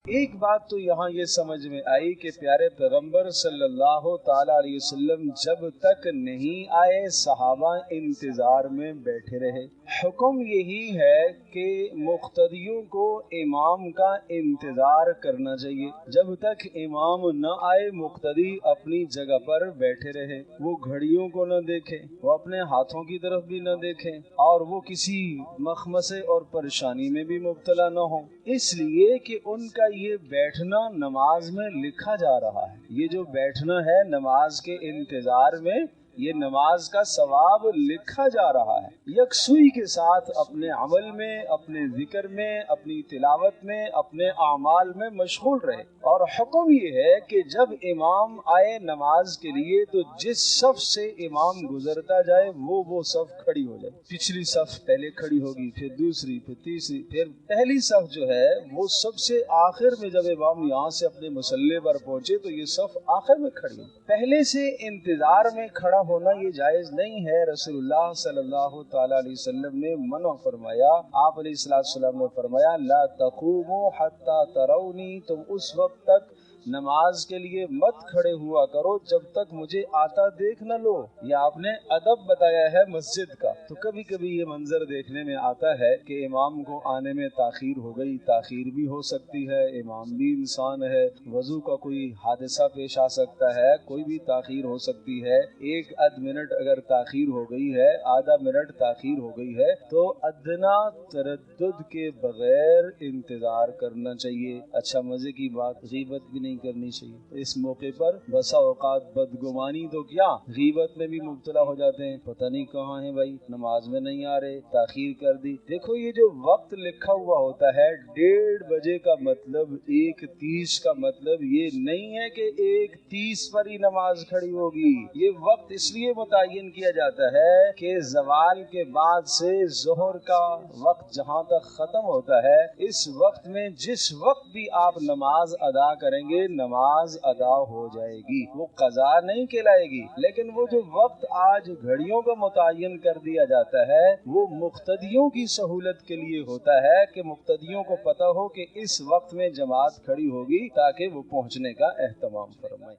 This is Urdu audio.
ایک بات تو یہاں یہ سمجھ میں آئی کہ پیارے پیغمبر صلی اللہ تعالی علیہ وسلم جب تک نہیں آئے صحابہ انتظار میں بیٹھے رہے۔ حکم یہی ہے کہ مقتدیوں کو امام کا انتظار کرنا چاہیے۔ جب تک امام نہ آئے مقتدی اپنی جگہ پر بیٹھے رہے، وہ گھڑیوں کو نہ دیکھے، وہ اپنے ہاتھوں کی طرف بھی نہ دیکھیں، اور وہ کسی مخمصے اور پریشانی میں بھی مبتلا نہ ہوں، اس لیے کہ ان کا یہ بیٹھنا نماز میں لکھا جا رہا ہے۔ یہ جو بیٹھنا ہے نماز کے انتظار میں، یہ نماز کا ثواب لکھا جا رہا ہے۔ یکسوئی کے ساتھ اپنے عمل میں، اپنے ذکر میں، اپنی تلاوت میں، اپنے اعمال میں مشغول رہے۔ اور حکم یہ ہے کہ جب امام آئے نماز کے لیے تو جس صف سے امام گزرتا جائے وہ صف کھڑی ہو جائے۔ پچھلی صف پہلے کھڑی ہوگی، پھر دوسری، پھر تیسری، پھر پہلی صف جو ہے وہ سب سے آخر میں، جب امام یہاں سے اپنے مصلی پر پہنچے تو یہ صف آخر میں کھڑی ہے۔ پہلے سے انتظار میں کھڑا ہونا یہ جائز نہیں ہے۔ رسول اللہ صلی اللہ تعالی علیہ وسلم نے منع فرمایا۔ آپ علیہ السلام نے فرمایا لا تقوموا حتی ترونی، تم اس وقت تک نماز کے لیے مت کھڑے ہوا کرو جب تک مجھے آتا دیکھ نہ لو۔ یہ آپ نے ادب بتایا ہے مسجد کا۔ تو کبھی کبھی یہ منظر دیکھنے میں آتا ہے کہ امام کو آنے میں تاخیر ہو گئی، تاخیر بھی ہو سکتی ہے، امام بھی انسان ہے، وضو کا کوئی حادثہ پیش آ سکتا ہے، کوئی بھی تاخیر ہو سکتی ہے۔ ایک آدھ منٹ اگر تاخیر ہو گئی ہے، آدھا منٹ تاخیر ہو گئی ہے تو ادنا تردد کے بغیر انتظار کرنا چاہیے۔ اچھا مزے کی بات، غیبت بھی نہیں کرنی چاہیے۔ اس موقع پر بسا اوقات بدگمانی تو کیا، غیبت میں بھی مبتلا ہو جاتے ہیں، پتہ نہیں کہاں ہیں بھائی، نماز میں نہیں آ رہے، تاخیر کر دی۔ دیکھو یہ جو وقت لکھا ہوا ہوتا ہے 1:30 بجے کا مطلب 1:30 کا مطلب یہ نہیں ہے کہ 1:30 پر ہی نماز کھڑی ہوگی۔ یہ وقت اس لیے متعین کیا جاتا ہے کہ زوال کے بعد سے ظہر کا وقت جہاں تک ختم ہوتا ہے، اس وقت میں جس وقت بھی آپ نماز ادا کریں گے نماز ادا ہو جائے گی، وہ قضا نہیں کہلائے گی۔ لیکن وہ جو وقت آج گھڑیوں کا متعین کر دیا جاتا ہے وہ مقتدیوں کی سہولت کے لیے ہوتا ہے کہ مقتدیوں کو پتہ ہو کہ اس وقت میں جماعت کھڑی ہوگی تاکہ وہ پہنچنے کا اہتمام فرمائیں۔